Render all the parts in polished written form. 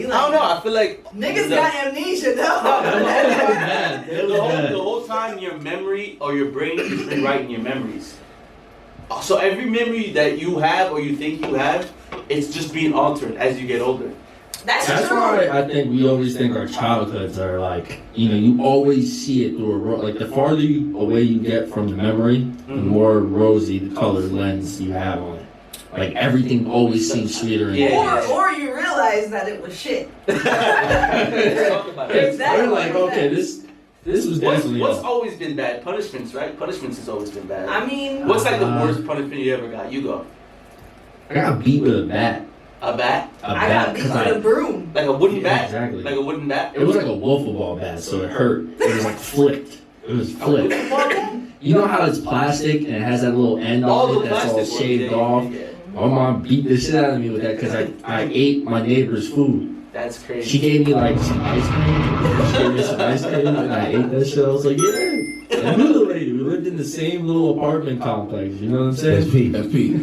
I don't know. I feel like niggas got amnesia though. The whole time your memory or your brain is rewriting your memories. So every memory that you have or you think you have, it's just being altered as you get older. That's true. Why I think we always think our childhoods are like, you always see it through like the farther away you get from the memory, the more rosy the colored lens you have on it. Like everything always seems sweeter. Or you realize that it was shit. Let's talk about it. Exactly. We're like, okay, this was definitely. What's always been bad? Punishments, right? Punishments has always been bad. I mean, what's like the worst punishment you ever got? You go. I got beat with a bat. A bat? I got beat with a broom. Like a wooden bat? Exactly. Like a wooden bat? It was like a wiffle ball bat, so it hurt. It was like flipped. It was flipped. You know how it's plastic and it has that little end on it that's all shaved off? Yeah. My mom beat the shit out of me with that because I ate my neighbor's food. That's crazy. She gave me like some ice cream. She gave me some ice cream and I ate that shit. I was like, yeah. I knew the lady. We lived in the same little apartment complex. You know what I'm saying? That's Pete.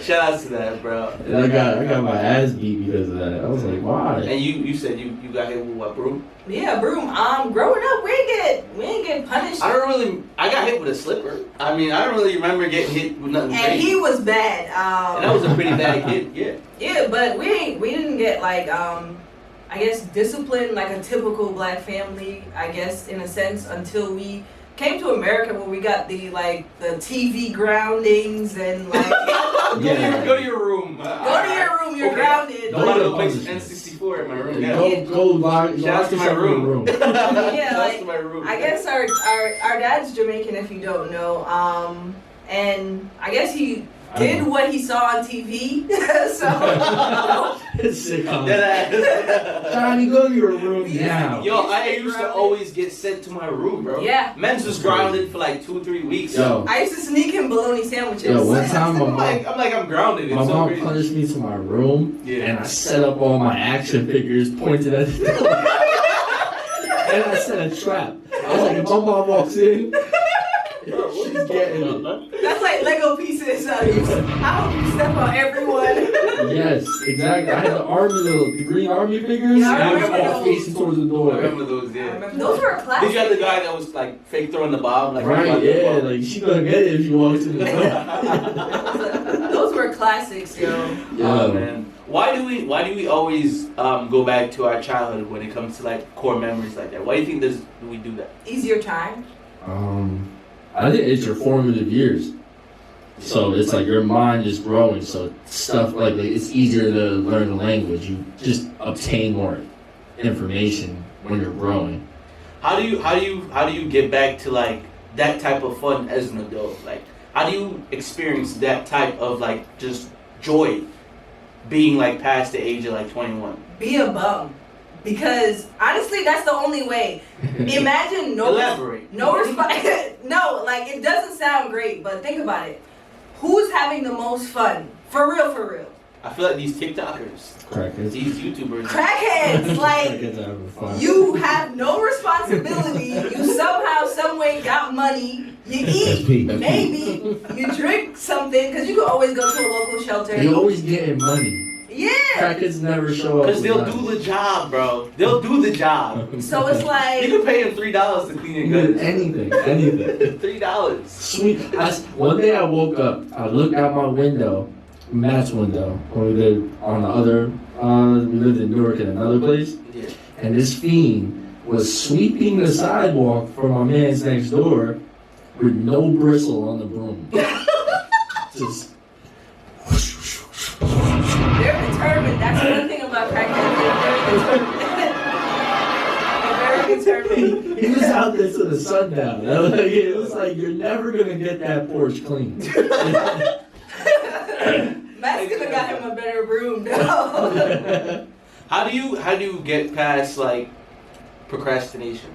Shout out to that, bro. And I got my ass beat because of that. I was like, why? And you said you got hit with what, broom? Yeah, broom. Growing up, we ain't get punished. I got hit with a slipper. I mean, I don't really remember getting hit with nothing and crazy. he was bad. And that was a pretty bad kid, yeah. Yeah, but we didn't get like I guess discipline like a typical black family, I guess in a sense, until we came to America where we got the TV groundings and like go to your room. You're grounded. Don't let play N64 in my room. Yeah. Go lock to my room. Yeah, like, to my room. I guess our dad's Jamaican if you don't know. And I guess he did what he saw on TV. So it's sick. Johnny, go to your room now. Yo, I used to always get sent to my room, bro. Yeah. Men's was grounded for like 2-3 weeks. Yo. I used to sneak him bologna sandwiches. Yo, one time I'm grounded. My mom punished me to my room, and I set up all my action figures pointed at the door. And I set a trap. I was like, if my mom walks in, she's getting it. That's like Lego pieces. I hope you step on everyone. Yes, exactly. I had the green army figures. Yeah, I and remember all facing towards the door. I remember those, yeah. Those were classic. Did you have the guy that was like fake throwing the bomb? Like, right, yeah, like she gonna get it if she walks in the door. Those were classics, yo. Oh man. Why do we always go back to our childhood when it comes to like core memories like that? Why do you think do we do that? Easier time. I think it's your formative years. So it's like your mind is growing, so stuff like it's easier to learn the language. You just obtain more information when you're growing. How do you get back to like that type of fun as an adult? Like how do you experience that type of like just joy being like past the age of like 21? Be a bum. Because honestly, that's the only way. Imagine no Elaborate. No, like it doesn't sound great, but think about it. Who's having the most fun? For real. I feel like these TikTokers, Crackheads. these YouTubers, crackheads, like you have no responsibility. You somehow, some way got money. You eat, maybe you drink something because you can always go to a local shelter. You're always getting money. Yeah. Crackheads never show up. Because they'll do the job, bro. They'll do the job. So it's like you can pay them $3 to clean your goods. Anything. $3. Sweet. One day I woke up. I looked out my window, Matt's window, when we lived on the other. We lived in Newark in another place, and this fiend was sweeping the sidewalk for my man's next door with no bristle on the broom. Just. They're determined. That's one thing about crackheads. They're very determined. He was out there till the sundown. It was like you're never gonna get that porch clean. Matt's gonna got him a better broom though. How do you get past like procrastination?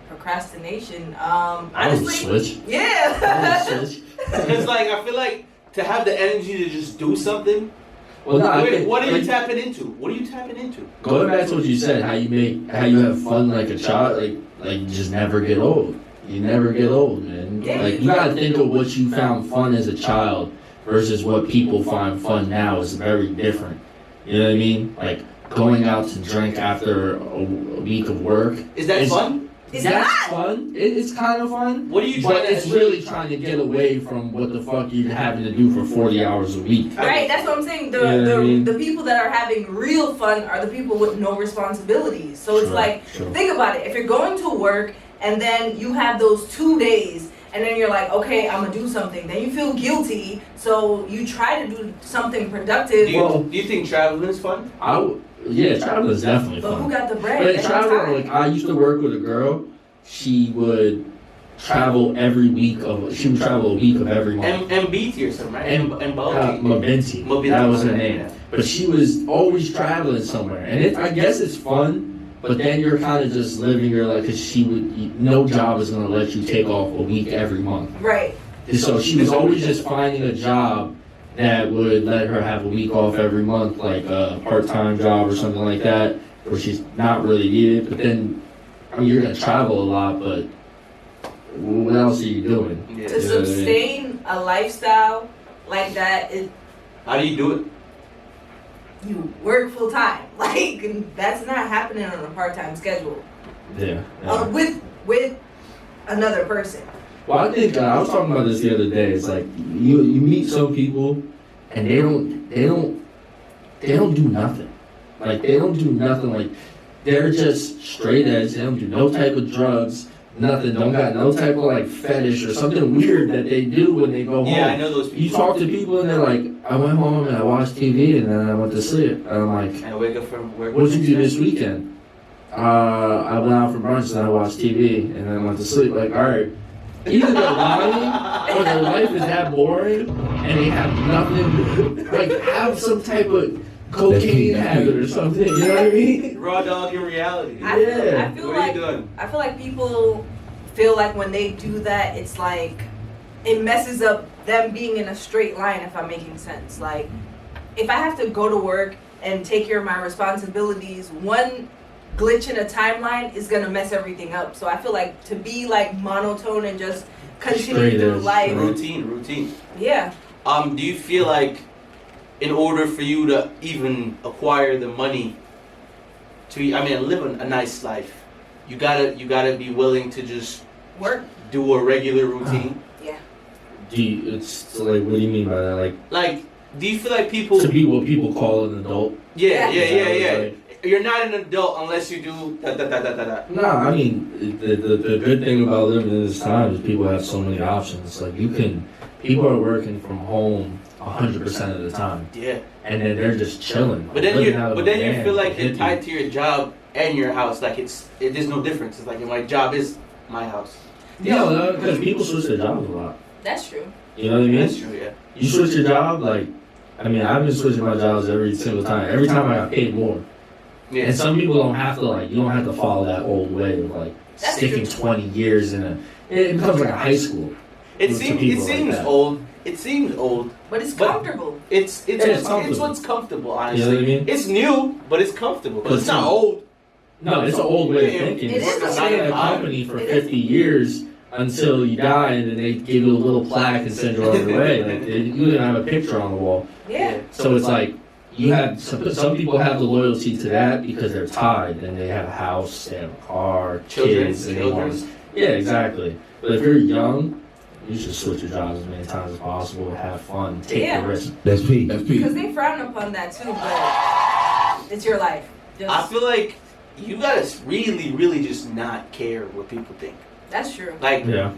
Procrastination. I would switch. Yeah. I would switch. Because like I feel like to have the energy to just do something, Well, no, I Wait, think, what are you like, tapping into? What are you tapping into? going back to what you said, how you have fun like a child, like you just never get old. You never get old, man. Yeah. Like you gotta think of what you found fun as a child versus what people find fun now is very different. You know what I mean? Like going out to drink after a week of work. Is that fun? It's That's not. fun. It's kind of fun. What are you But trying to it's really trying to get away from what the fuck you're having to do for 40 hours a week. Right, that's what I'm saying. The Yeah, the, I mean- the people that are having real fun are the people with no responsibilities. So it's Sure, like, sure. think about it. If you're going to work and then you have those 2 days and then you're like, okay, I'm gonna do something. Then you feel guilty, so you try to do something productive. Do you think traveling is fun? Yeah, traveling is definitely But who fun. got the bread? But That's traveling, time. like I used to work with a girl. She would travel every week she would travel a week of every month. MBT or something, right? Mabenti. Mabenti. That was her name. Yeah. But she was always traveling somewhere, and I guess it's fun. But then you're kind of just living your life because no job is gonna let you take off a week every month. Right. And so she was always just finding a job that would let her have a week off every month, like a part-time job or something like that, where she's not really needed. But then, I mean, you're gonna travel a lot, but what else are you doing? Yeah. To You know what I mean? sustain a lifestyle like that, How do you do it? you work full time. Like that's not happening on a part-time schedule. Yeah. With another person. Well, I think I was talking about this the other day. It's like you meet some people, and they don't do nothing. Like they don't do nothing. Like they're just straight edge. They don't do no type of drugs. Nothing. Don't got no type of like fetish or something weird that they do when they go home. Yeah, I know those people. You talk to people and they're like, I went home and I watched TV and then I went to sleep. And I'm like, I wake up from work. what'd you do this weekend? I went out for brunch and I watched TV and then went to sleep. Like, all right. Either they're lying or their life is that boring and they have nothing. Like, have some type of cocaine habit or something. You know what I mean? Raw dog in reality. I feel What are you doing? I feel like people feel like when they do that, it's like it messes up them being in a straight line. If I'm making sense, like if I have to go to work and take care of my responsibilities, one glitch in a timeline is gonna mess everything up. So I feel like to be like monotone and just continue Straight through edge, life. Routine. Yeah. Do you feel like in order for you to even acquire the money to live a nice life, you gotta be willing to just Work. do a regular routine? Yeah. It's like, what do you mean by that? Like, do you feel like people? To be what people call an adult? Yeah. Yeah. You're not an adult unless you do da da da da da da. No, I mean, the good thing about living in this time is people have so many options. Like, people are working from home 100% of the time. Yeah. And then they're just chilling. But then living out of a you van, feel like you're hippie. tied to your job and your house. Like there's no difference. It's like my job is my house. Yeah, because people switch their jobs a lot. That's true. You know what I mean? That's true. Yeah. You switch your job, like, I mean, I've been switching my jobs every single time. Every time I got paid more. Yeah. And some people don't have to, like, you don't have to follow that old way of, like, That's sticking true. 20 years in it becomes like a high school. It to seems people like that. old. It seems old. But it's But- comfortable. It's comfortable. what's comfortable, You honestly. know what I mean? It's new, but it's comfortable. But it's not old. No, it's an old way of thinking. It is You a stay in a way. company for It is. 50 years until you die, and then they give you a little plaque and send you on your way. Like, you didn't have a picture on the wall. Yeah. So it's like, you have some people have the loyalty to that because they're tied and they have a house, they have a car, kids, and they want. Yeah, exactly. But if you're young, you should switch your jobs as many times as possible, have fun, take Yeah. the risk. That's Pete. Because they frown upon that too, but it's your life. Just, I feel like you gotta really, really just not care what people think. that's true. Like, Yeah.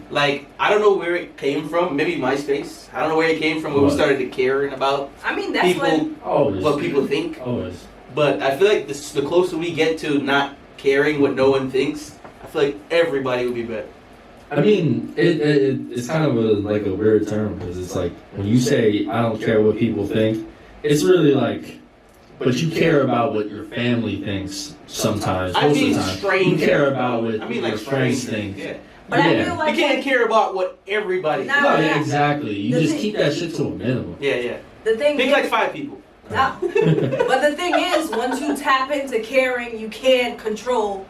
I don't know where it came from. Maybe MySpace. I don't know where it came from. When we What? started caring about I mean, that's people, when Always. what people think. Always. But I feel like the closer we get to not caring what no one thinks, I feel like everybody will be better. I mean, it's kind of like a weird term because it's like when you say I don't care what people think, it's really like, but you care about what your family thinks sometimes. I Most mean, of the time, strange. you care about what I mean, your like friends strange. think. Yeah. But I Yeah. feel You like can't care about what everybody No. thinks. No, Yeah. yeah, exactly. You The just thing- keep that shit to a minimum. Yeah. the thing Pick is, like 5 people. No. But the thing is, once you tap into caring, you can't control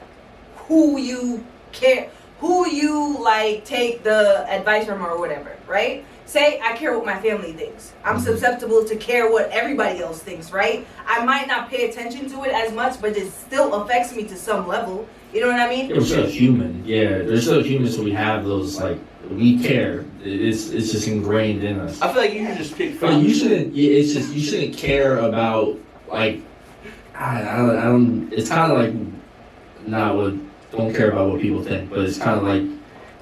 who you care, who you like take the advice from or whatever, right? Say I care what my family thinks. I'm susceptible to care what everybody else thinks, right? I might not pay attention to it as much, but it still affects me to some level. You know what I mean? We're still human. Yeah, they're still human, so we have those, like, we care. It's just ingrained in us. I feel like you should just pick But you shouldn't. It's just you shouldn't care about, like, I don't. It's kind of like not what. Don't care about what people think, but it's kind of like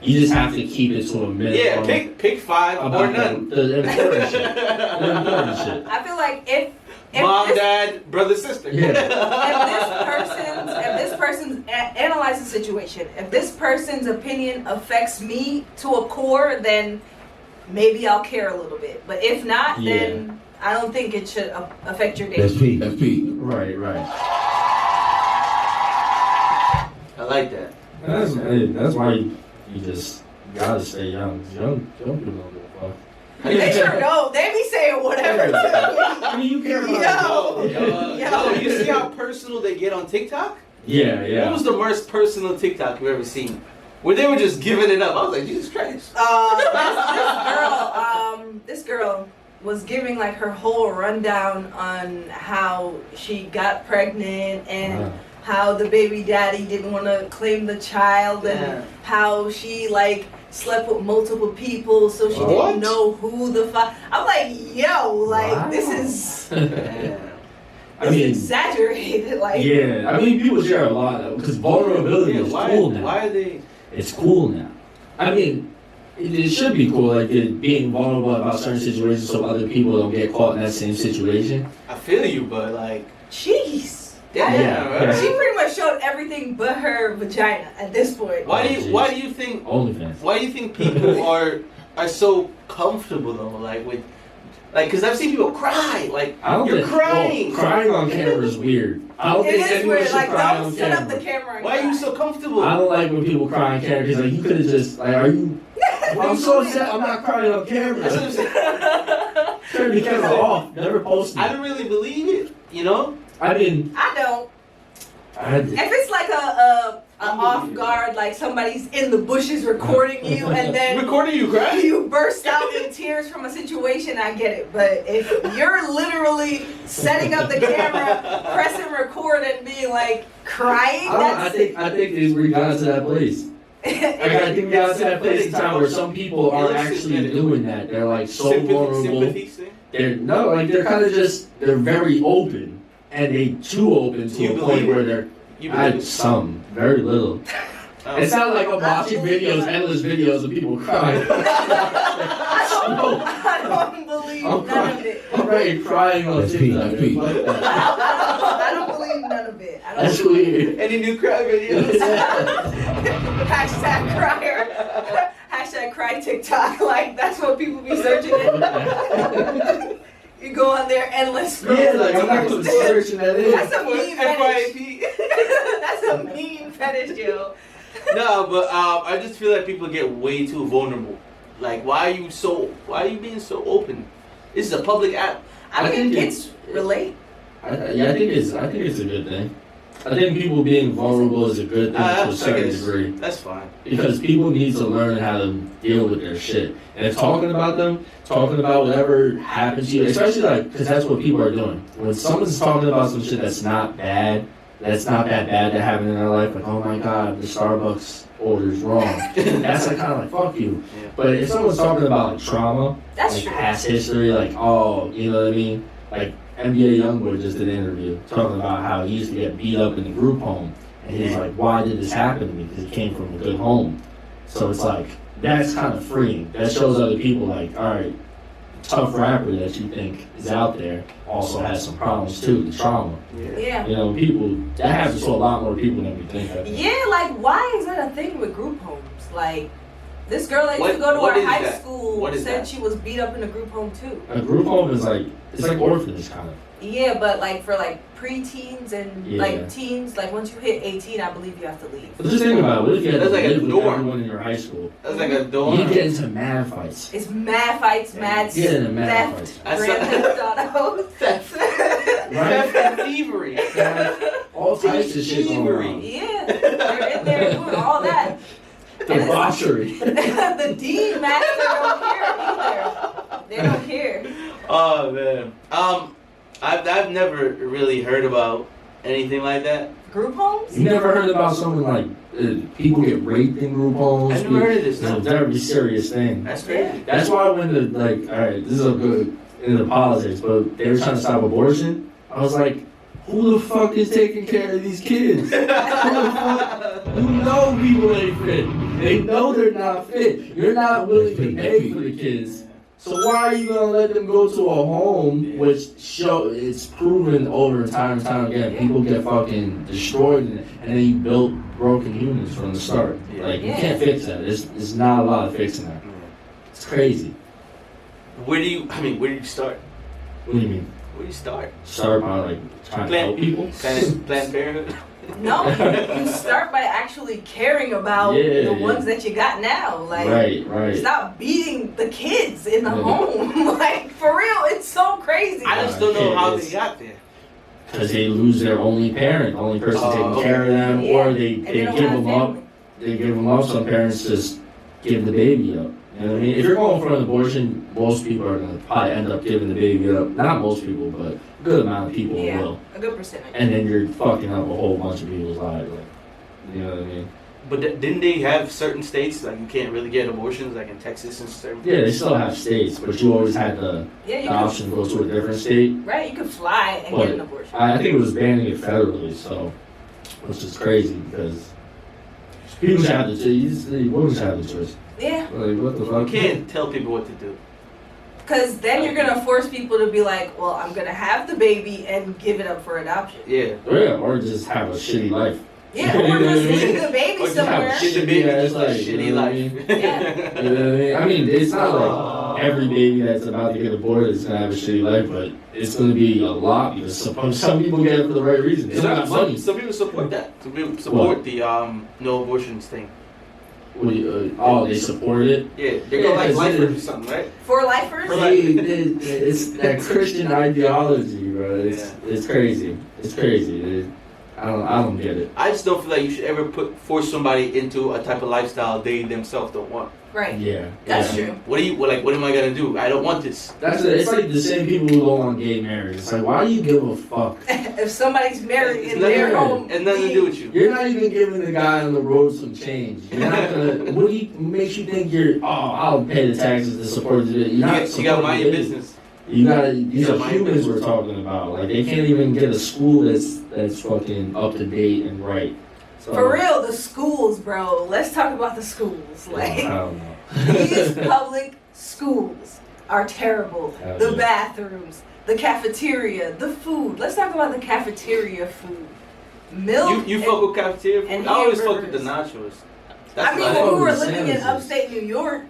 you just have to keep it to a minimum. Yeah, pick 5 or none. The important shit. The important shit. I feel like if Mom, this, dad, brother, sister. Yeah. if this person's analyze the situation, if this person's opinion affects me to a core, then maybe I'll care a little bit. But if not, then I don't think it should affect your day. That's Pete. That's Pete. Right. I like that. That's why you just gotta stay young. Young people don't give a fuck. They sure don't. They be saying whatever. I mean, you care about Yo, you see how personal they get on TikTok? Yeah. What was the most personal TikTok you've ever seen? Where they were just giving it up. I was like, Jesus Christ. This girl was giving like her whole rundown on how she got pregnant and how the baby daddy didn't want to claim the child and how she like slept with multiple people so she didn't know who the fuck. I'm like, yo, like this is I mean, exaggerated. Like, yeah, I mean, people share a lot because vulnerability is cool now. Why are they? It's cool now. I mean, it should be cool, like being vulnerable about certain situations so other people don't get caught in that same situation. I feel you, but like, jeez. Right? She pretty much showed everything but her vagina at this point. Why do you think OnlyFans? Why do you think people are so comfortable though? Because I've seen people cry. Like, you're crying. Well, crying on camera is weird. I don't think anyone should like, cry don't on set camera. up the camera. Why are you so comfortable? I don't like when people cry on camera because like you could have just like, are you? I'm so upset. I'm not crying on camera. That's what I'm saying. Turn the camera off. Never post it. I don't really believe it. You know. I mean, I don't. If it's like a off guard, like somebody's in the bushes recording you, and then recording you crying, you burst out in tears from a situation, I get it. But if you're literally setting up the camera, pressing record, and being like crying, I think we got to that place. I think we got to that place in time where some people are actually doing that. They're like so vulnerable. They're kind of just they're very open. And they too open to a point where they're very little. It's not like I'm watching videos, endless videos of people crying. I don't believe none of it. I'm right crying on TikTok. I don't believe none of it. That's weird. Any new cry videos? Hashtag crier. Hashtag cry TikTok. Like that's what people be searching in. You go on there endless. Yeah, like I'm not searching that in. That's a mean fetish. That's a mean fetish, yo. No, but I just feel like people get way too vulnerable. Like, why are you being so open? This is a public app. I think it's relate. I think it's a good thing. I think people being vulnerable is a good thing to a certain degree. That's fine. Because people need to learn how to deal with their shit. And if talking about whatever happens to you, especially like, because that's what people are doing. When someone's talking about some shit that's not bad, that's not that bad that happened in their life, like, oh my god, the Starbucks order's wrong. That's like kind of like, fuck you. Yeah. But if someone's talking about like trauma, that's like true. Past history, like, oh, you know what I mean? Like, NBA Youngboy just did an interview talking about how he used to get beat up in the group home. And he's like, why did this happen to me? Because he came from a good home. So it's like, that's kind of freeing. That shows other people like, all right, tough rapper that you think is out there also has some problems too, the trauma. Yeah. You know, people, that happens to a lot more people than we think. Yeah, like, why is that a thing with group homes? Like, this girl that used to go to our high school said she was beat up in a group home too. A group home is like, it's like orphanage kind of. Yeah, but like for like preteens and Yeah. like teens, like once you hit 18, I believe you have to leave. But just think about it. What if you had to That's like a live with dorm. everyone in your high school? That's like a dorm. You get into mad fights. It's mad fights, mad You get into mad theft, fights. grand theft auto. Theft. Right? Theft and thievery. All types of shit going on. Yeah, they're in there doing all that. Debauchery. The dean master don't care either. They don't care. Oh man. I've never really heard about anything like that. Group homes? You never heard about something like people get raped in group homes? I've never heard of this. It's a very serious thing. That's crazy. That's why when alright, this is a good into politics, but they were trying to stop abortion. I was like, who the fuck is taking care of these kids? Who the fuck? You know people ain't fit. They know they're not fit. You're not willing to pay for the kids. So why are you gonna let them go to a home which it's proven over time and time again, people get fucking destroyed in it, and then you built broken humans from the start. Like you can't fix that. There's not a lot of fixing that. It's crazy. Where do you start? What do you mean? Where do you start? Start by like trying to help people? Planned Parenthood? No, you start by actually caring about the ones that you got now. Like, right. Stop beating the kids in the home. Like, for real, it's so crazy. I just don't know how they got there. Because they lose their only parent, the only person taking care of them, or they give them up. They give them up. Some parents just give the baby up. You know what I mean? If you're going for an abortion, most people are going to probably end up giving the baby up. Not most people, but a good amount of people will. A good percentage. And then you're fucking up a whole bunch of people's lives. Like, you know what I mean? But didn't they have certain states, like you can't really get abortions, like in Texas and certain Yeah, they still have states, but you always had the option to go to a different state. Right, you could fly and get an abortion. I think it was banning it federally, so, which is crazy because people should have the choice. Women should have the choice. Yeah. Like, what the fuck? You can't tell people what to do. Because then you're going to force people to be like, well, I'm going to have the baby and give it up for adoption. Yeah. Or just have a shitty life. Yeah, or just leave the baby Or somewhere. Just have a shitty baby, Yeah, just like like, shitty you know what I life. mean? Yeah. You know what I mean? I mean, it's not like every baby that's about to get aborted is going to have a shitty life, but it's going to be a lot because some people get it for the right reason. They don't have money. Some people support that. Some people support the no abortions thing. They support it? Yeah, they're going like lifers or something, right? For lifers? It's that Christian ideology, bro. It's crazy. It's crazy. I don't get it. I just don't feel like you should ever force somebody into a type of lifestyle they themselves don't want. Right. Yeah. That's true. What am I gonna do? I don't want this. It's like the same people who don't want gay marriage. It's like, why do you give a fuck? If somebody's married in their home, and nothing to do with you. You're not even giving the guy on the road some change. You're not gonna. What makes you think I'll pay the taxes to support it? You gotta mind your business. These are humans we're talking about. Like they can't even get a school that's fucking up to date and right. So, for real, the schools, bro. Let's talk about the schools. Like, I don't know. these public schools are terrible. The bathrooms, the cafeteria, the food. Let's talk about the cafeteria food. Milk. You fuck with cafeteria food? And I always fuck with the hamburgers. nachos. I mean, when we were living in upstate New York.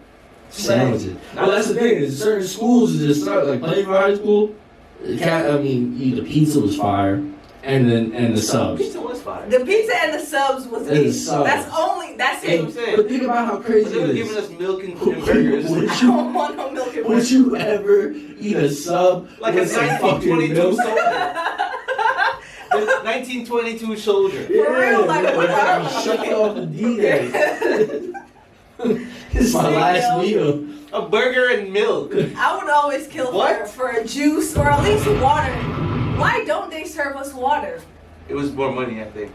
Sandwiches. Well, that's the thing. Is certain schools just start like Playboy High School. The pizza was fire, and the subs. Pizza was fire. The pizza and the subs was And it. the subs. That's Hey, it. But think about how crazy They were it giving is. us milk and burgers. I don't want no milk and Would burgers. you ever eat a sub Like a with some fucking 1922 milk? soldier. The 1922 soldier. For real, like, what are we? Shut off the D-Day. It's my last meal. A burger and milk. I would always kill What? for a juice or at least water. Why don't they serve us water? It was more money, I think.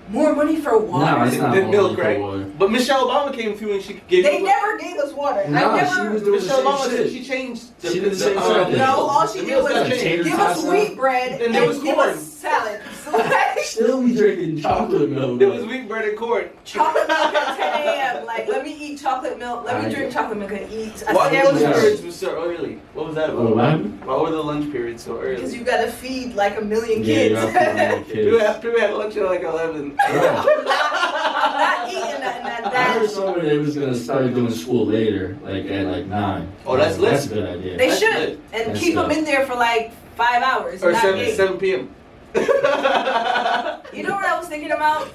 More money for water? No, it's not Than milk, only right? for water. But Michelle Obama came through and she gave. They never gave us water. No, I she never. was doing the Michelle same Obama shit. she changed. She did the same shit. No, all she the did meals was got changed. Tater give us tots wheat bread Then there was and give corn. us salads. Like, Still be drinking chocolate milk. There was wheat bread and corn. chocolate milk at 10 a.m. Like, let me eat chocolate milk. Let me I- drink chocolate milk and eat a Why the lunch sandwich. periods was so early? What was that about? What happened? Why were the lunch periods so early? Because you gotta feed like a million Yeah, kids. you have to feed People kids. had lunch at like 11. I'm not eating that. I heard somewhere they was gonna start doing school later, like at like 9. Oh, that's lit. That's a good idea. They That's should. good. And That's keep them good. in there for like 5 hours. Or not 8. 7 p.m. You know what I was thinking about?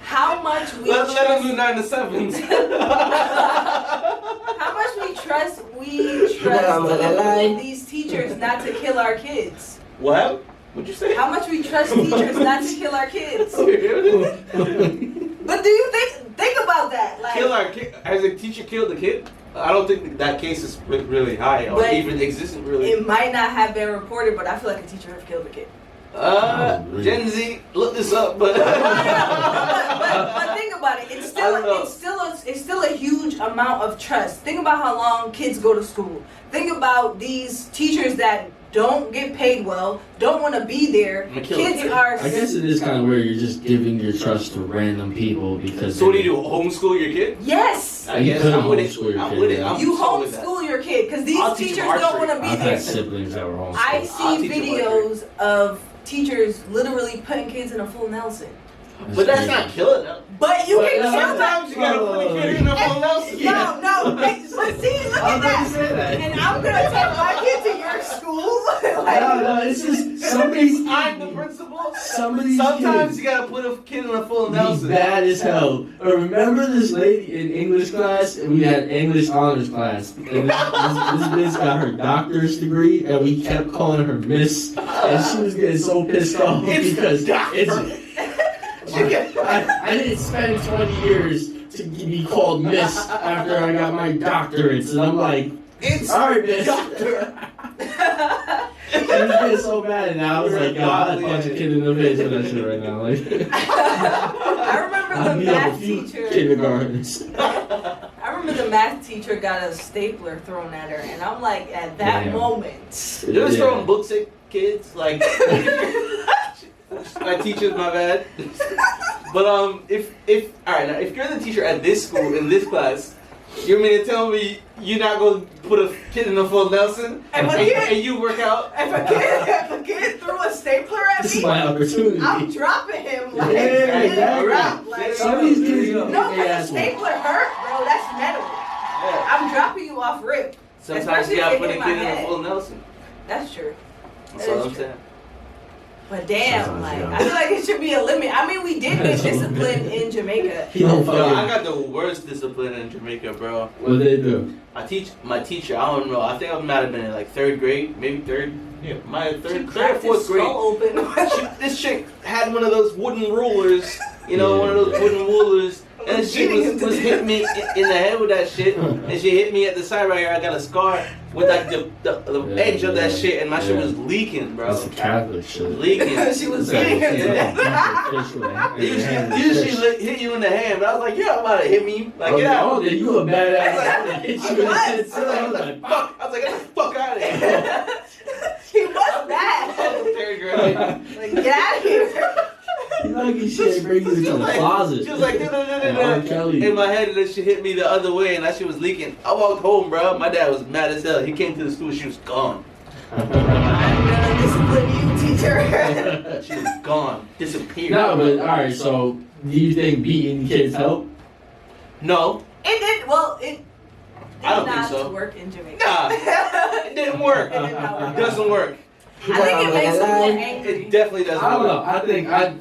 How much we Let trust, them do 9 to 7s. how much we trust these teachers not to kill our kids. What? What'd you say? How much we trust teachers not to kill our kids. But do you think about that? Like, Kill our kid? Has a teacher killed a kid? I don't think that case is really high or But even existent really. it might not have been reported, but I feel like a teacher have killed a kid. Gen Z, look this up, but but think about it. It's still a huge amount of trust. Think about how long kids go to school. Think about these teachers that don't get paid well, don't want to be there. Kids are. I guess it is kind of weird. You're just giving your trust to random people because. So what do you do? Homeschool your kid? Yes. I guess I'm with it. I'm with it. You homeschool your kid because these teachers don't want to be I've there. had siblings that were homeschooled. I see videos of teachers literally putting kids in a full Nelson. But that's not killing them. But you can kill them. Sometimes you gotta put a kid in a full Nelson. No, but see, look at that. And I'm gonna take my kid to your school. No, it's just somebody's. I'm the principal. Somebody's Sometimes kids you gotta put a kid in a full be Nelson. bad as hell. Remember this lady in English class, and we had English honors class, and this bitch got her doctor's degree, and we kept calling her Miss, and she was getting so pissed off because I didn't spend 20 years to be called Miss after I got my doctorates, and I'm like, It's sorry, Miss. doctor. She was getting so bad, and I was like, yo, I'd punch a kid in the face with that shit right now. Like, I remember I'd the beat up a math few teacher. kindergartens. I remember the math teacher got a stapler thrown at her, and I'm like, at that Damn. moment. You ever throwing books at kids? Like, my teacher's my bad. But if alright, now if you're the teacher at this school in this class, you mean to tell me you're not gonna put a kid in a full Nelson and you work out? If a kid threw a stapler at This me, is my opportunity. I'm dropping him. Like, Yeah, exactly. drop, like, Some of these kids don't no, get their because ass a whooped. stapler hurt, bro. That's metal. Yeah. I'm dropping you off rip. Sometimes Especially you gotta if put a it kid hit in my a head. full Nelson. That's true. That's That all is I'm true. saying. But damn, Sometimes, like, yeah. I feel like it should be a limit. I mean, we did get disciplined in Jamaica. He don't Yo, I fucking. got the worst discipline in Jamaica, bro. What they do? My teacher, I don't know. I think I might have been in like 3rd grade, maybe 3rd. Yeah, my She third or cracked his 4th grade. skull open. This chick had one of those wooden rulers, you know, one of those wooden rulers, and she was hitting me in the head with that shit, and she hit me at the side right here. I got a scar with like the edge of that shit, and my shit was leaking, bro. That's a Catholic shit. Leaking. She was beating her to death. Usually hit you in the hand, but I was like, you're about to hit me. Like, get out. Oh, then you a badass. Hit you in the head, I too. was I was like, like, fuck. I was like, get the fuck out of here. He was bad. I was in 3rd grade. Like, get out of here. You lucky shit brings you to the closet. She was like, And R. Kelly. in my head, and then she hit me the other way, and that shit was leaking. I walked home, bro. My dad was mad as hell. He came to the school, she was gone. I'm gonna discipline you, teacher. She was gone, disappeared. No, but alright, so do you think beating kids help? No, It did. Well, it did I don't think not so. work in Jamaica. Nah. It didn't work. It did not work. It doesn't work. I think it makes them more angry. It definitely doesn't I don't know. work.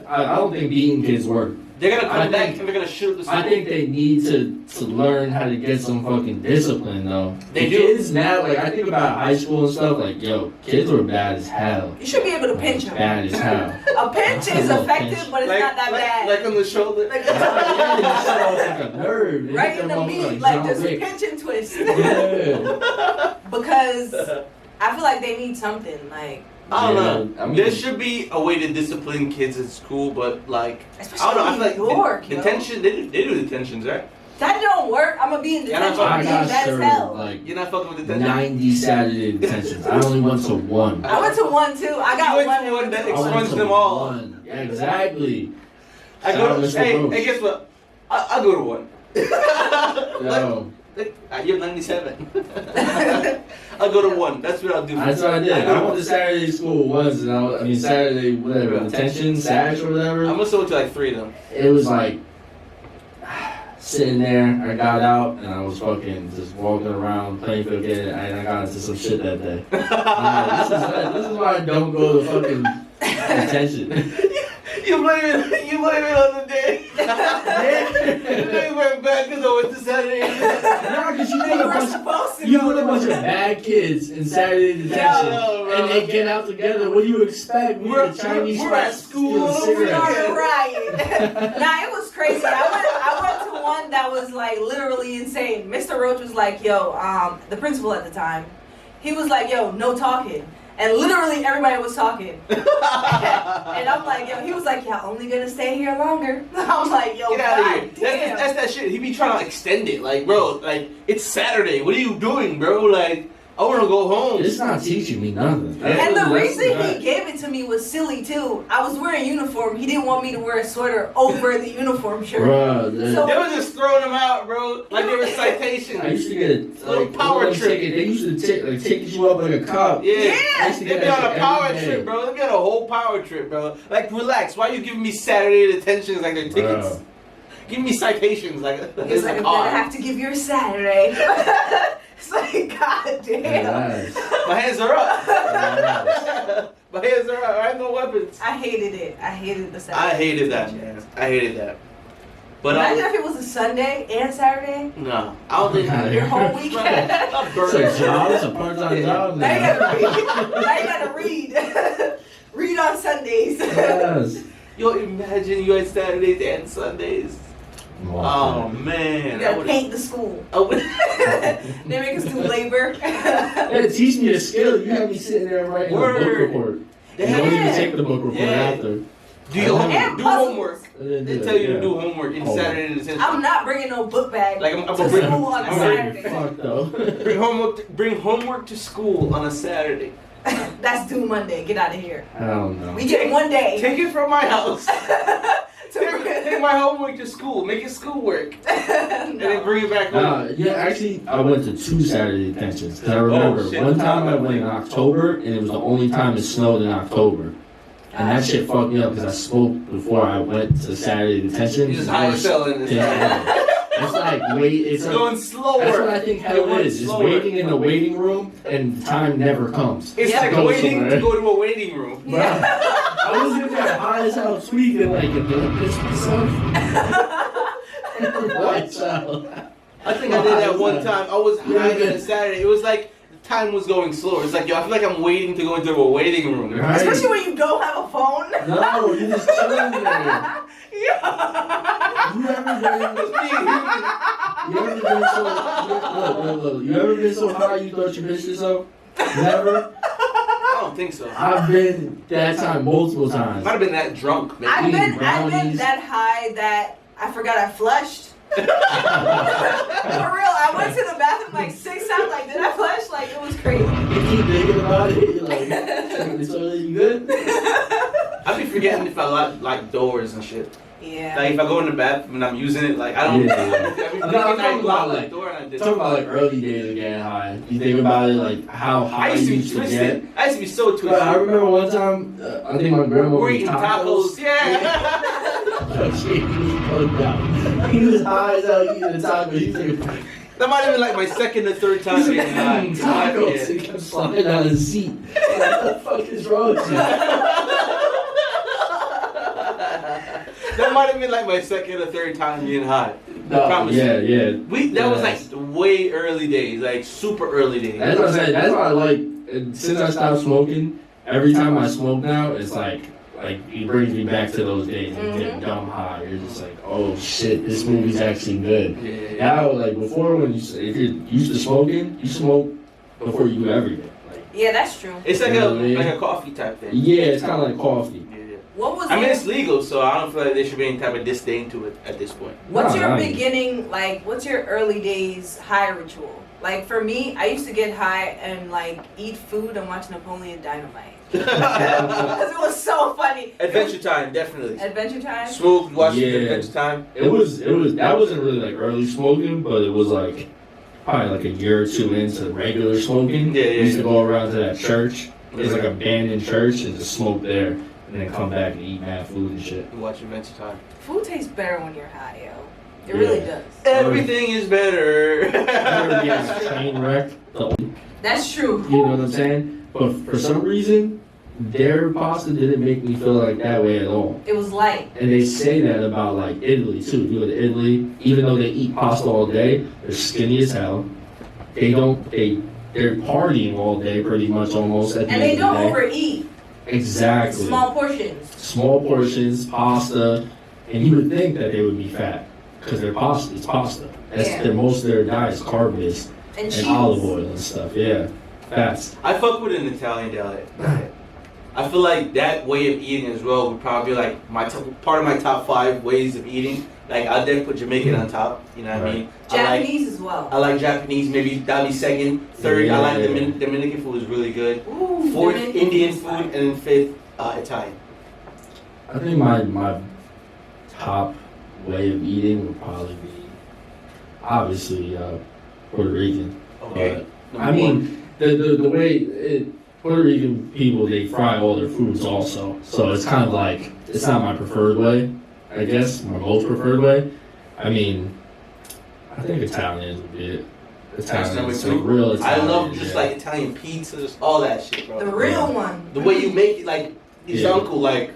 I don't think beating kids work. They're gonna I come back think- and they're gonna shoot the school. I think they need to learn how to get some fucking discipline though. They The do. kids now, like I think about high school and stuff, like yo, kids were bad as hell. You should be able to pinch them. Bad as hell. A pinch is effective, but it's not that bad. Like on the shoulder. Like- Yeah, you shut off like a nerve. They right hit in them the up meat, John like just Wick. pinch and twist. Yeah. Because I feel like they need something. Like, I don't Yeah, know. I mean- There should be a way to discipline kids at school, but like especially I don't know. I in feel like New York, yo. detention. They do detentions, right? That don't work. I'm gonna be in Yeah, that's detention. what I I'm got being bad as hell. served like You're not fucking with detention. 90 Saturday detentions. I only went to one. I went to one too. I got You went one. to and one that I went expunged to them all. one. Yeah, exactly. I Shout go out to, Mr. hey, Rose. hey, guess what? I go to one. Yo, You're 97. I'll go to one. That's what I'll do. that's what I did. I went to Saturday school once, and I mean Saturday whatever detention, SAG or whatever. I'm gonna sell it to like 3 of them. It was like sitting there. I got out and I was fucking just walking around playing for again, and I got into some shit that day. I'm like, this is why I don't go to fucking detention. You blame it on the day. You went back because I went to Saturday. Nah, because you put a bunch of bad kids in Saturday detention, and they get out together. What do you expect? We're at school. Right. Nah, it was crazy. I went to one that was like literally insane. Mr. Roach was like, yo, the principal at the time, he was like, yo, no talking. And literally everybody was talking. And I'm like, yo, he was like, y'all only gonna stay here longer. I'm like, yo, get out of here. Damn. That's that shit. He be trying to extend it. Like, bro, like, it's Saturday. What are you doing, bro? Like, I want to go home. It's not teaching me nothing. And the reason he gave it to me was silly too. I was wearing a uniform. He didn't want me to wear a sweater over the uniform shirt. Bruh, So they were just throwing them out, bro. Like they were citations. I used to get little power trip. They used to take you up like a cop. Yeah. Yeah. They be on a power trip, bro. They be on a whole power trip, bro. Like, relax. Why are you giving me Saturday detentions like they're tickets? Bruh. Give me citations like It's like, I'm gonna have to give you a Saturday. It's like, god damn. Yes. My hands are up. Yes. My hands are up. I have no weapons. I hated it. I hated the Saturday. I hated that, man. I hated that. But imagine if it was a Sunday and Saturday. no, I don't think Your whole weekend. It's a job. It's a part-time job. Now you Man. gotta read. Now you gotta read. Read on Sundays. Yes. Yo, imagine you had Saturdays and Sundays. Oh man, You gotta paint the school. I would. They make us do labor. Hey, teach me a skill. You have me sitting there writing a book report. They You don't even Yeah. take the book report Yeah. after. Do your And do puzzles. homework. They They tell you to do homework in Saturday detention. I'm not bringing no book bag Like, I'm to gonna bring- school on a I'm gonna- Saturday. Fuck though. Bring homework to school on a Saturday. That's due Monday. Get out of here. I don't know. We get one day. Take it from my house. to Take my homework to school. Make it schoolwork. And then bring it back home. Yeah, actually, I went to 2 Saturday detentions. Cause I remember shit. one time I went in October, and it was the only time it snowed in October. And that shit fucked me up because I smoked before I went to Saturday detention. You just high as hell in this. Yeah. It's like wait. It's It's like, going slower. that's what I think hell It went is. It's slower. waiting in the waiting room, and time never comes. It's Yeah. like Go waiting somewhere. to go to a waiting room. Bruh, I was in there high as hell tweaking like a piss myself. Lights out. I think I did that one time. I was high on a Saturday. It was like the time was going slower. It's like, yo, I feel like I'm waiting to go into a waiting room. Right. Especially when you don't have a phone. No, you just chilling there. Yeah. You ever been? Just being human. You ever been so? Look. You ever been so high you thought you missed yourself? Never. I don't think so. I've been that time multiple times. Might have been that drunk, man. I've been brownies. that high that I forgot I flushed. For real, I went to the bathroom like 6 times. Like, did I flush? Like, it was crazy. You keep thinking about it. You're like, so you good? I be forgetting if I lock doors and shit. Yeah. Like if I go in the bathroom and I'm using it, like I don't. Yeah. I be thinking I'm I talking about, locked like, the door and I did. Talking about like early days of getting high. You think about it, like how high I used to you be used to get. twisted. I used to be so twisted. But I remember one time, I think my grandma We're was eating tacos. Yeah. She was fucked up. He was high as hell eating the tacos. He was like, That might have been like my second or third time he's getting high. tacos. Yeah. He kept sliding out of his seat. Like, what the fuck is wrong with you? That might have been like my second or third time getting high. No, Promise yeah, you. yeah. That was Yes. like way early days, like super early days. That's what I said. That's why I like. Since I stopped smoking, every time I smoke now, it's like it brings me back to those days and get dumb high. You're just like, oh shit, this movie's actually good. Yeah. Now, like before, when if you're used to smoking, you smoke before you do everything. Like, Yeah, that's true. It's like You know what I mean? a coffee type thing. yeah, it's kind of like coffee. Yeah. What was I mean, your, it's legal, so I don't feel like there should be any type of disdain to it at this point. what's No, your no. beginning, like, what's your early days high ritual? Like, for me, I used to get high and, like, eat food and watch Napoleon Dynamite. Because it was so funny. Adventure Time, definitely. Adventure Time? Smoke, watch Yeah. Adventure Time. It was that wasn't really like early smoking, but it was like probably like a year or two into regular smoking. Yeah, yeah, We used to yeah. go around to that church. It's like an abandoned church and just smoke there, and then come back and eat mad food and shit. Watch Adventure Time. Food tastes better when you're high, yo. It really does. Everything is better. Never get a train wreck. That's true. You know what I'm saying? But for some reason, their pasta didn't make me feel like that way at all. It was light. And they say that about like Italy too. If you go to Italy, even though they eat pasta all day, they're skinny as hell. They're partying all day pretty much almost at the And end they of don't the day. overeat. Exactly. Small portions. Small portions, pasta, and you would think that they would be fat because they're pasta. It's pasta. That's most of their diet is carb based And and cheese. olive oil and stuff. Yeah, fats. I fuck with an Italian diet. I feel like that way of eating as well would probably be like part of my top 5 ways of eating. Like I'd then put Jamaican on top. You know what I mean? Japanese as well. I like Japanese. Maybe that'd be second. Third, I like Yeah. Dominican food is really good. Ooh, Fourth, Dominican Indian food. food, and then fifth, Italian. I think my top way of eating would probably be obviously Puerto Rican. Okay. I mean the way Puerto Rican people, they fry all their foods also, so it's kind of like it's not my preferred way. I guess my most preferred way. I mean, I think Italians would be it. That's number Italians, 2. like real Italian. I love just like Italian pizzas, all that shit, bro. The real one. The way you make it, like his uncle, like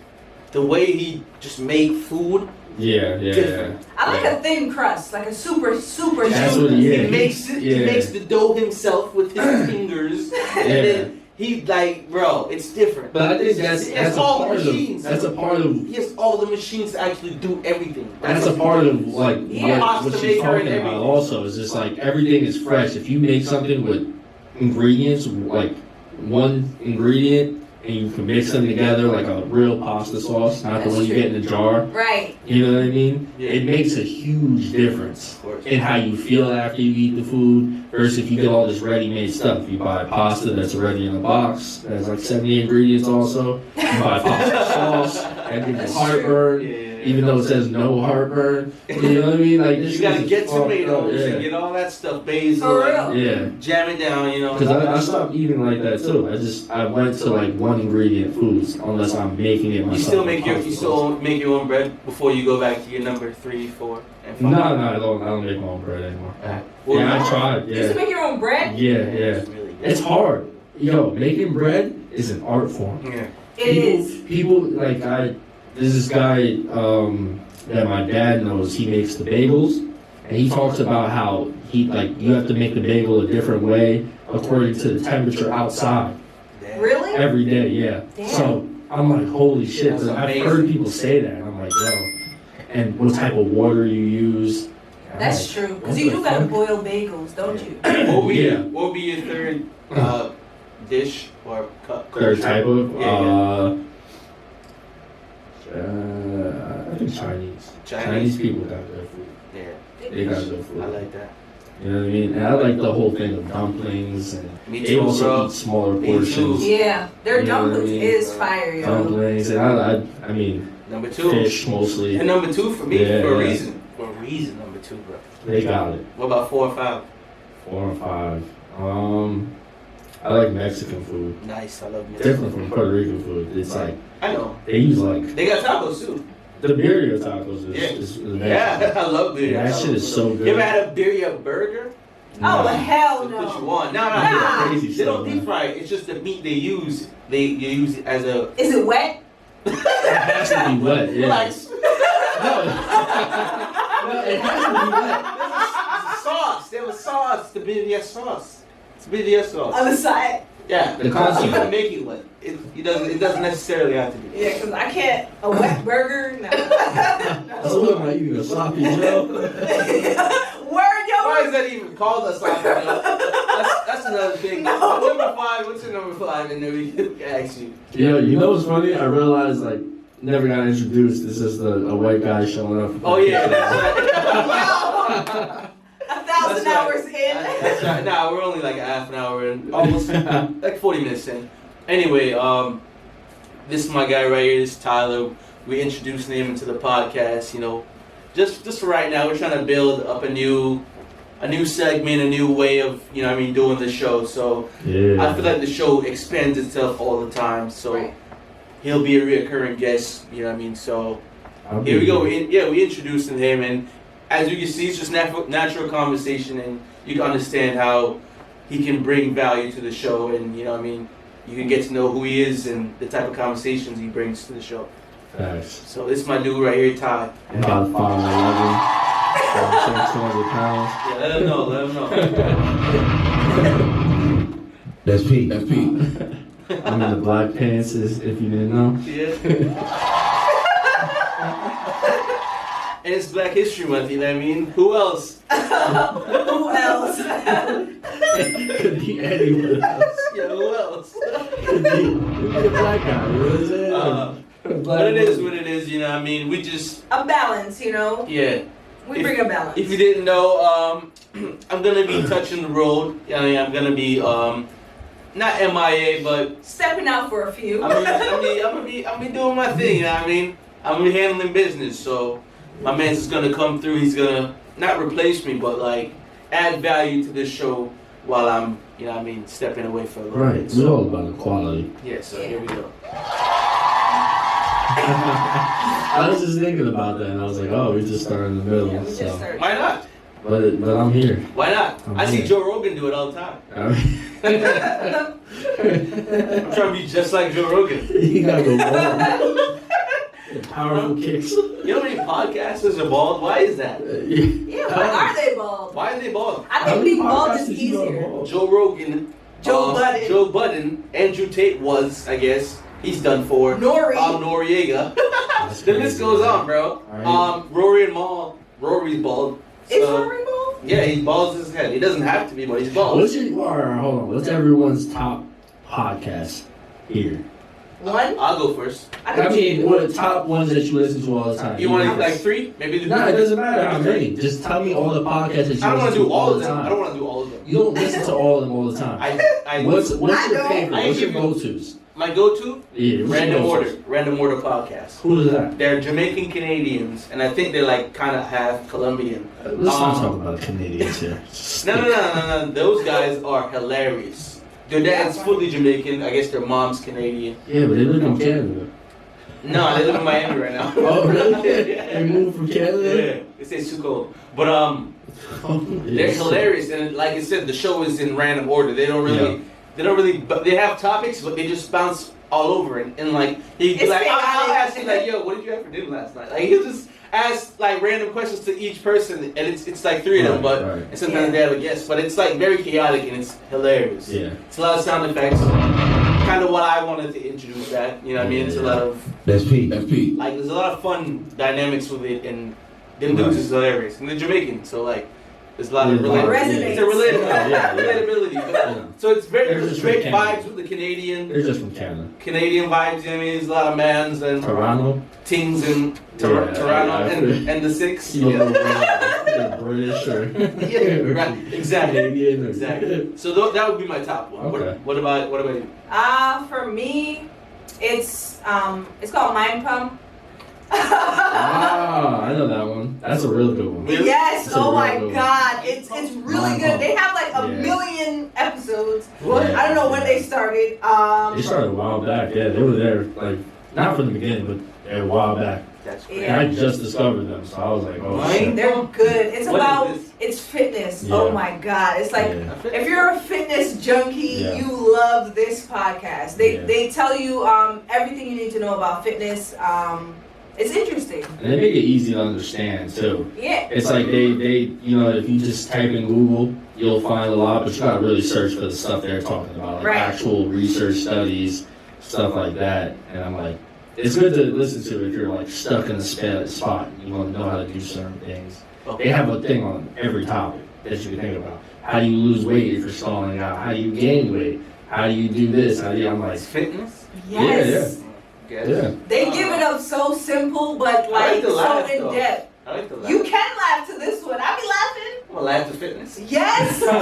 the way he just made food. Yeah. Different. I like a thin crust, like a super That's thin what crust. Yeah, he makes it. He yeah. makes the dough himself with his fingers, and then he like, bro, it's different. But I think that's a all part machines. of that's a part of He has all the machines to actually do everything. that's a part of like Yeah. what Pasta she's maker talking and about. everything. Also, is just like everything is fresh. If you make something with ingredients, like one ingredient, and you can mix them together like a real pasta sauce, not the That's one you true. get in a jar. Right. You know what I mean? Yeah. It makes a huge difference Of course. in how you feel after you eat the food versus if you get all this ready-made stuff. You buy pasta that's already in a box, that's like 70 ingredients also. You buy pasta sauce, that gives That's you heartburn, Yeah. even though it says no heartburn. You know what I mean? Like this You gotta shit is get fucked up, tomatoes and yeah. get all that stuff, basil, For like, real. Yeah. jam it down, you know. Because I stopped eating like that too. I went to like one ingredient foods unless I'm making it myself. You still make Pasta sauce. make your own bread before you go back to your number 3, 4, and 5. No, I don't make my own bread anymore. Well, Yeah, I tried. You used to Yeah, make your own bread? yeah. It's really good. It's hard. Yo, making bread is an art form. Yeah. It is. People like there's this guy that my dad knows. He makes the bagels, and he talks about how you have to make the bagel a different way according to the temperature outside Really? every day. Yeah. Damn. So I'm like, holy shit! That's 'cause I've amazing. heard people say that, and I'm like, yo. And what type of water you use? I'm That's like, true. what Because you the do gotta fuck? boil bagels, don't you? Yeah. What would be your third dish or cup? Third type of Yeah, I think Chinese. Chinese. people got good food. Yeah, They got good food. I like that. You know what I mean? And I like the whole thing of dumplings, and Me they too, also bro. eat smaller Me too. portions. Yeah, their You know what I dumplings mean? is fire, yo. Dumplings, and I mean, Number 2. fish mostly. And number 2 for me, Yeah, for a yeah. reason. For a reason, number 2, bro. They got it. What about 4 or 5? 4 and 5. I like Mexican food. Nice, I love Mexican. Different from Puerto Rican food. It's like I know. they use like They got tacos too. the birria tacos Yeah. is amazing. Yeah, I love birria. Yeah, that shit is so good. You ever had a birria burger? Oh, Nah. hell That's what you no. want. No, Nah. Crazy They don't stuff, deep man. fry it. It's just the meat they use. They use it as a. Is it wet? It has to be wet. Yeah. Relax. No, it has to be wet. There's a sauce. There was sauce. The birria sauce. It's birria sauce. On the side? Yeah. The You concept. can make it wet. It doesn't necessarily have to be. Yeah, because I can't. A wet burger? No. That's what am I eating? A sloppy Joe? Word, yo. Why is that even called a sloppy Joe? That's another thing. No. Number 5. What's your number 5? And then we can ask you. Yo, you know what's funny? I realized like never got introduced. This is a white guy showing up. Oh yeah, that's right. Yo. 1,000 hours in. That's right. Nah, we're only like a half an hour in, almost like 40 minutes in. Anyway, this is my guy right here. This is Tyler. We introduced him into the podcast. You know, just for right now, we're trying to build up a new segment, a new way of doing the show. So Yeah. I feel like the show expands itself all the time. So Right. he'll be a reoccurring guest. You know what I mean? So I'll here we be go. We introduced him, and as you can see, it's just natural conversation, and you can understand how he can bring value to the show, and you know what I mean. You can get to know who he is and the type of conversations he brings to the show. Thanks. So this is my dude right here, Ty. About 5'11", 200 pounds. Yeah, let him know. Let him know. That's Pete. That's Pete. I'm in the black pants, if you didn't know. Yeah. And it's Black History Month, you know what I mean? Who else? Who else? Could be anyone else. Yeah, who else? Could be a black guy, you know what I'm saying? But it is what it is, you know what I mean? We just... A balance, you know? Yeah. We bring a balance. If you didn't know, I'm going to be touching the road. I mean, I'm going to be, not MIA, but... Stepping out for a few. I'm gonna be doing my thing, you know what I mean? I'm gonna be handling business, so my man's is gonna come through. He's gonna not replace me, but like add value to this show while I'm, you know what I mean, stepping away for a little Right, bit. it's all about equality. Yeah, so here we go. I was just thinking about that, and I was like, oh, we just started in the middle. Yeah, we just so. started. Why not? But I'm here. Why not? I see Joe Rogan do it all the time. I'm trying to be just like Joe Rogan. You gotta go bald. Powerful kicks. You know how many podcasters are bald? Why is that? Yeah, why are they bald? Why are they bald? I think being bald is easier. Joe Rogan, Joe Budden. Joe Budden, Andrew Tate was, I guess, he's done for. Noriega. The list goes on, bro. Right. Rory and Maul. Rory's bald. Is Rory bald? Yeah, he balds his head. He doesn't have to be, but he's bald. Hold on. What's everyone's top podcast here? One? I'll go first. I mean, what are the top ones that you listen to all the time? You want to like three? Maybe the No, it doesn't matter how many. Just tell me all the podcasts that you I don't want listen to do all of the them. time. I don't want to do all of them. You don't listen to all of them all the time. What's your favorite? What's your go-tos? My go-to? Yeah, what's Random your Order. go-tos? Random Order podcast. Who is that? They're Jamaican Canadians, and I think they're like kind of half Colombian. Let's not talk about Canadians here. No. Those guys are hilarious. Their dad's fully Jamaican. I guess their mom's Canadian. Yeah, but they live in Canada. No, they live in Miami right now. Oh, really? They moved from Canada? Yeah, it's too cold. But they're hilarious, and like I said, the show is in random order. They don't really, but they have topics, but they just bounce all over, and like he'd be like, I'll ask you like, yo, what did you have for dinner last night? Like he'll just ask like random questions to each person, and it's like three of them, but and sometimes they have a guest, but it's like very chaotic and it's hilarious. Yeah, it's a lot of sound effects. Kind of what I wanted to introduce that, you know what I mean? It's a lot of... That's Pete. That's Pete. Like, there's a lot of fun dynamics with it, and them dudes is hilarious. And they're Jamaican, so, like, there's a lot of relatability. It's a relatability. So it's very straight vibes with the Canadian... They're just from Canada. Canadian vibes, you know what I mean? There's a lot of mans and... Toronto? Tings and Toronto and the six. They're British or... Yeah, right. Exactly. Canadian. Exactly. So that would be my top one. Okay. What about you? For me, it's called Mind Pump. Ah, I know that one. That's a real good one. Yes. Oh my good God, it's really Mind good. Pump. They have like a million episodes. What? I don't know when they started. They started a while back. Yeah, they were there like not from the beginning, but a while back. That's great. Yeah. And I just discovered them, so I was like, oh shit. They're good. It's What about is this? it's fitness. Yeah. Oh my God, it's like. Yeah. If you're a fitness junkie, you love this podcast. They tell you everything you need to know about fitness. It's interesting. And they make it easy to understand too. Yeah. It's like they if you just type in Google, you'll find a lot, but you gotta really search for the stuff they're talking about, like actual research studies, stuff like that. And I'm like, it's good to listen to if you're like stuck in a spot and you want to know how to do certain things. They have a thing on every topic that you can think about. How do you lose weight if you're stalling out? How do you gain weight? How do you do this? I'm like, fitness? Yes. Yeah. They give it up so simple, but like so in depth. I like the laugh. You can laugh to this one. I be laughing. I'm gonna laugh to fitness. Yes. Like,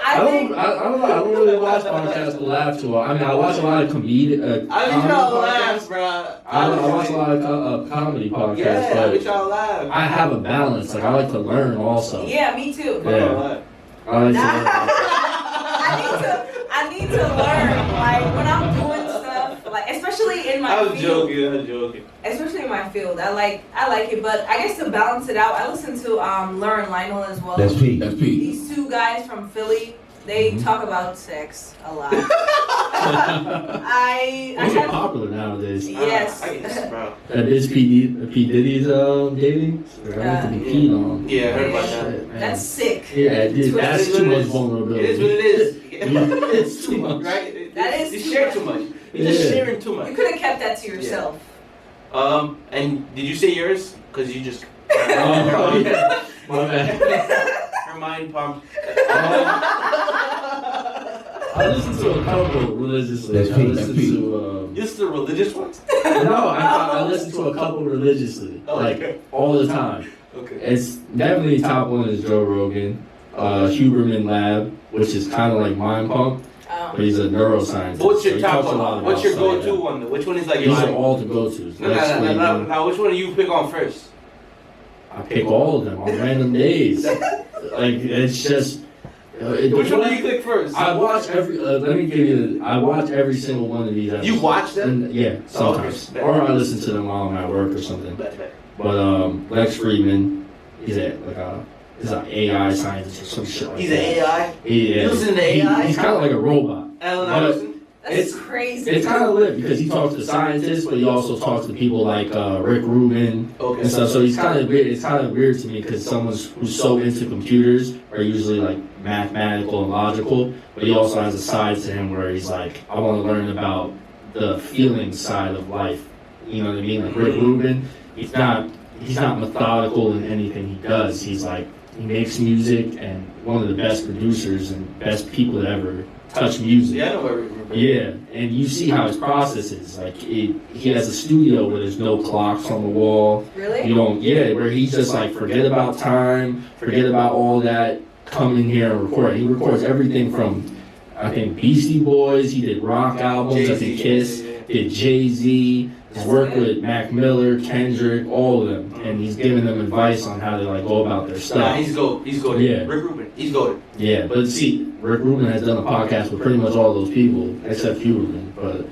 I don't really watch podcasts to laugh to. I mean, I watch a lot of comedy. I be trying to laugh, bro. I watch a lot of comedy podcasts. Yeah, but I be trying to laugh. I have a balance. Like I like to learn also. Yeah, me too. Yeah. I like to learn. I need to learn. Like when I'm doing stuff, like especially in my I was field. joking. Especially in my field, I like it, but I guess to balance it out, I listen to Learn Lionel as well. That's Pete. That's Pete. These two guys from Philly, they talk about sex a lot. I It's have, popular nowadays. yes. I guess, bro. That is P Diddy's dating. I meant to be peed on. Yeah, I heard about that. Shit, man. That's sick. Yeah, dude, that's It is too what it much is. vulnerability. It is what it is. It's too much. Right? That is You too share much. too much. You're just Yeah. sharing too You much. could have kept that to yourself. And did you say yours? Because you just. Oh, yeah. My bad. Her mind pumped. I listen to a couple religiously. That's I Pete, listen that's Pete. to Just the religious ones? no, I listen to a couple religiously, Oh, like okay. all the time. Okay. It's definitely top one is Joe Rogan, Huberman Lab, which is kind of like Mind Pump, but he's a neuroscientist. What's so your he top talks a lot one? What's your about go-to psych. one? Which one is like your These are mind? all the go-tos. No. Which one do you pick on first? I pick all of them on random days. Like it's just. Which one do you click first? I watch every. Let me give you. I watch every single one of these. You watch them? Yeah, sometimes, Okay. or I listen to them while I'm at work or something. Bet. But Lex Friedman, he's he's an AI scientist or some shit like He's an that. AI? Yeah, You listen to AI? He's kind of like a robot. Alan But- Iverson? That's It's- crazy. It's kind of lit because he talks to scientists, but he also talks to people like Rick Rubin Okay. and stuff. So he's kind of weird. It's kind of weird to me because someone who's so into computers are usually like mathematical and logical, but he also has a side to him where he's like, I want to learn about the feeling side of life. You know what I mean? Like Rick Rubin, he's not methodical in anything he does. He's like he makes music and one of the best producers and best people to ever touch music. Yeah, I know where we're Yeah, and you see how his process is. Like, he has a studio where there's no clocks on the wall. Really? You don't, where he's just like, forget about time, forget about all that, come in here and record. He records everything from, I think, Beastie Boys, he did rock albums, I think Kiss, did Jay-Z, he's worked with Mac Miller, Kendrick, all of them, and he's giving them advice on how to, like, go about their Nah, stuff. he's goated. Yeah. Rick Rubin, he's goated. Yeah, but see, Rick Rubin has done a podcast with pretty much all those people, except Huberman. But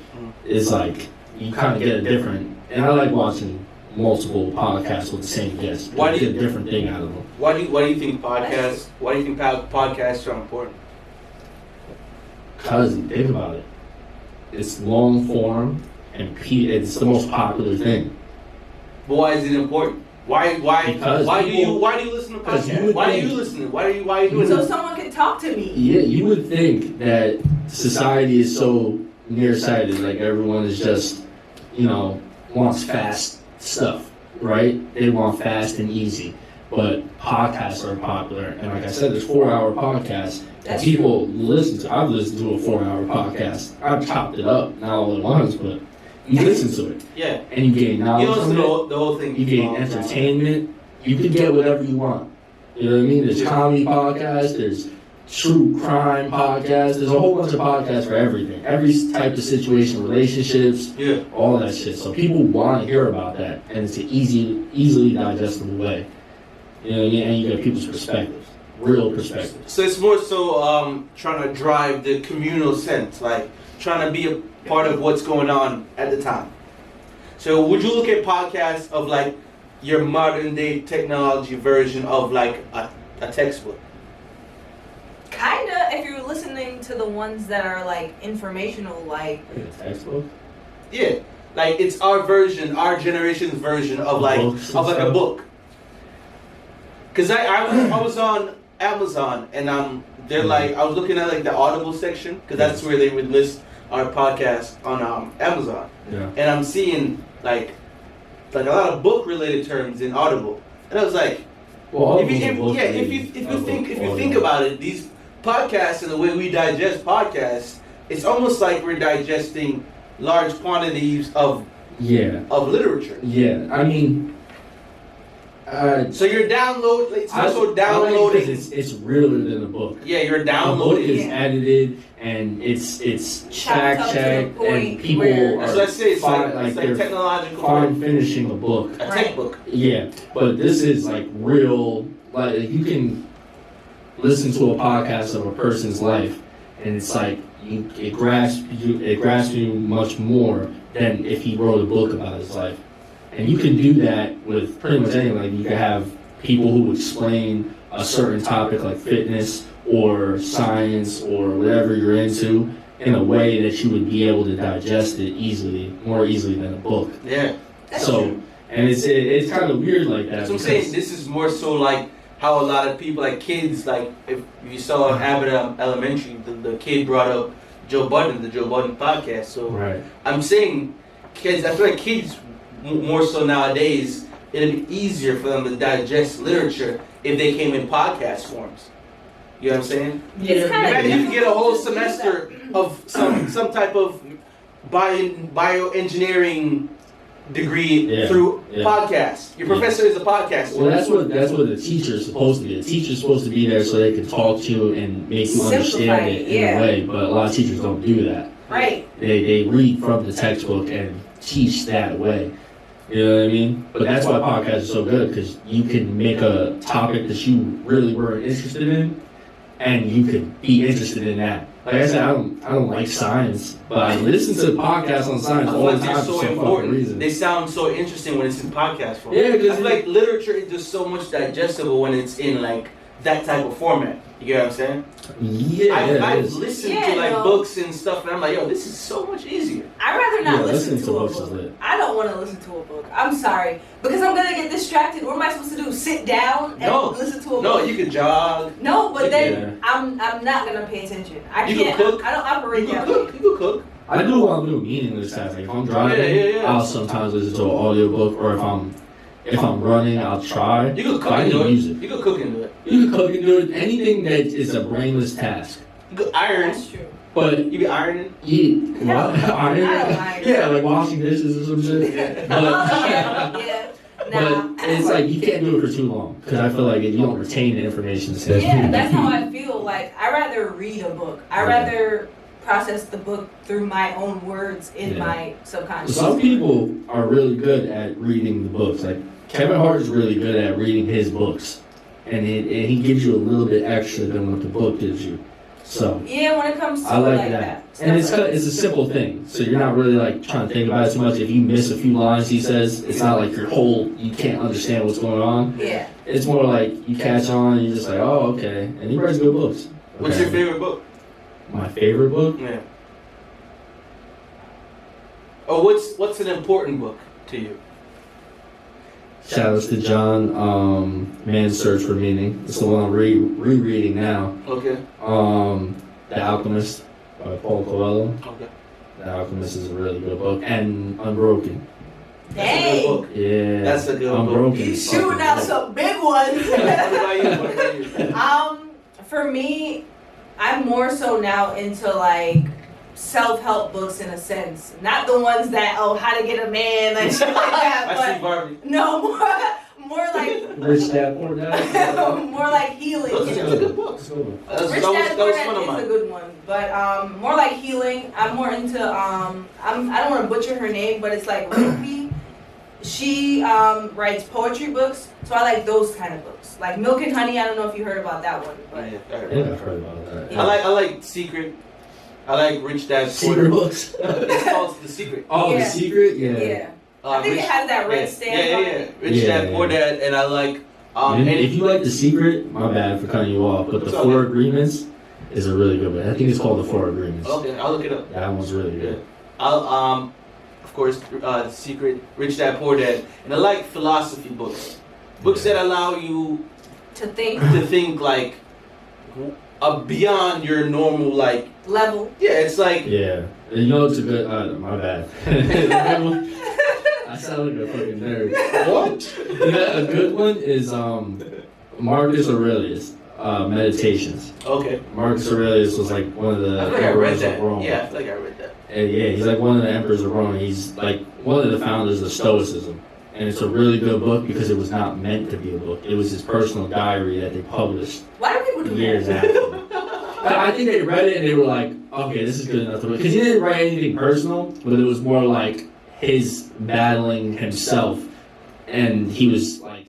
it's like, you kind of get a different, and I like watching multiple podcasts with the same guest. Why do you- get a different thing out of them? Why do you think podcasts are important? Because, think about it. It's long form, and it's the most popular thing. But why is it important? Why Because do you people- listen to because you podcasts? would Why are think- you listening? Why are you doing So this? someone can talk to me. Yeah, you would think that society is so nearsighted, like everyone is just, wants fast stuff, right? They want fast and easy. But podcasts are popular, and like I said, there's 4-hour podcasts that That's people listen to. I've listened to a 4-hour podcast. I've chopped it up, not all at once, but you listen to it, Yeah. and you gain You knowledge listen from to it. the whole thing. You gain entertainment. You can get whatever you want. You know what I mean? There's comedy podcasts. There's true crime podcasts. There's a whole bunch of podcasts for everything. Every type of situation, relationships, Yeah. all that shit. So people want to hear about that, and it's an easily digestible way. You know what I mean? And you get people's perspectives, real perspectives. So it's more so trying to drive the communal sense, like trying to be a part of what's going on at the time. So would you look at podcasts of like your modern day technology version of like a textbook? Kinda, if you're listening to the ones that are like informational, like Like a textbook. Yeah, like it's our version, our generation's version of like Books and a stuff. book. Cause I was on Amazon and they're like I was looking at like the Audible section because that's where they would list our podcast on Amazon, Yeah. and I'm seeing like a lot of book related terms in Audible, and I was like, Well, if you think about it, these podcasts and the way we digest podcasts, it's almost like we're digesting large quantities of literature. Yeah. I mean, So you're downloading. It's also I like it downloading. 'cause it's realer than a book. Yeah, you're A book downloading. is edited and it's Chopped up fact to the checked point and people where- are That's what I say. It's fine, like they're technological. fine finishing a book. A textbook. Yeah, but this is like real. Like you can listen to a podcast of a person's life, and it's like it grasps you much more than if he wrote a book about his life. And you can do that with pretty much anything. Like you can have people who explain a certain topic like fitness or science or whatever you're into in a way that you would be able to digest it more easily than a book. Yeah. So, and it's kind of weird like that. That's what I'm saying. This is more so like how a lot of people, like kids, like if you saw Abbott Elementary, the kid brought up Joe Budden, the Joe Budden podcast. So right. I'm saying kids, I feel like kids more so nowadays, it'd be easier for them to digest literature if they came in podcast forms. You know what I'm saying? Imagine you could get a whole semester of some type of bioengineering degree through podcasts. Your professor is a podcast. Well, that's what the teacher is supposed to be. The teacher is supposed to be there so they can talk to you and make you understand it in a way. But a lot of teachers don't do that. Right. They read from the textbook and teach that way. You know what I mean? But that's why podcasts are so good, because you can make a topic that you really weren't interested in, and you could be interested in that. Like I said, I don't like science, but I listen to podcasts on science all the time for some fucking reason. They sound so interesting when it's in podcast form. Yeah, I feel like literature is just so much digestible when it's in like that type of format. You get what I'm saying? Yeah, I've listened to like books and stuff, and I'm like, yo, this is so much easier. I'd rather not listen listening to a books is book. lit. I don't want to listen to a book. I'm sorry, because I'm gonna get distracted. What am I supposed to do? Sit down and listen to a book? No, you can jog. No, but then I'm not gonna pay attention. I can't. Cook. I don't operate that way. You can cook. I do while I'm doing meaningless tasks. Like if I'm driving, I'll sometimes listen to an audiobook, or if I'm running, I'll try. You can cook and do it. You can cook and do it. You can cook and do it. Anything that is a brainless task. You can iron. That's true. But you be ironing? Yeah. What? Iron? I don't iron. Yeah, like washing dishes or some shit. But, yeah. Nah. But it's like you can't do it for too long, because I feel like you don't retain the information. Yeah, that's how I feel. Like I rather read a book. I rather process the book through my own words in my subconscious. Some people are really good at reading the books. Like Kevin Hart is really good at reading his books, and he gives you a little bit extra than what the book gives you. So yeah, when it comes to I like that. And it's a simple thing, so you're not really like trying to think about it too much. If you miss a few lines he says, it's not like you can't understand what's going on. Yeah. It's more like you catch on and you're just like, oh, okay. And he writes good books. Okay. What's your favorite book? My favorite book? Yeah. Oh, what's an important book to you? Shout outs to John, Man's Search for Meaning. It's the one I'm rereading now. Okay. The Alchemist by Paul Coelho. Okay. The Alchemist is a really good book. And Unbroken. That's a good book. Yeah. That's a good Unbroken. book. He's shooting out some big ones. What about you? For me, I'm more so now into like self-help books in a sense, not the ones that how to get a man and shit like that. I see Barbie. No, more like Rich Dad Poor Dad. more like healing. That's a good book. Rich Dad Poor Dad is a good one, but more like healing. I'm more into I don't want to butcher her name, but it's like Rupi. She writes poetry books, so I like those kind of books. Like Milk and Honey. I don't know if you heard about that one, but Yeah, I've heard about that. Yeah. I like Secret. I like Rich Dad. Secret books. It's called The Secret. Oh, Yeah. The Secret? yeah. I think it has that red stamp on it. Rich Dad, Poor Dad, and I like. If you like The Secret, my bad for cutting you off, but The Four Agreements is a really good one. I think it's called The Four Agreements. Okay, I'll look it up. That one's really good. I'll of course, The Secret, Rich Dad, Poor Dad, and I like philosophy books. Books that allow you To think like beyond your normal like level. Yeah, it's like Yeah. And you know it's a good my bad. I sound like a fucking nerd. What? A good one is Marcus Aurelius, Meditations. Okay. Marcus Aurelius was like one of the I think I read emperors that. of Rome. Yeah, I feel like I read that. And yeah, he's like one of the emperors of Rome. He's like one of the founders of Stoicism. And it's a really good book because it was not meant to be a book. It was his personal diary that they published Why do people do years that? after. I think they read it and they were like, okay, this is good enough to read. Because he didn't write anything personal, but it was more like his battling himself. And he was like,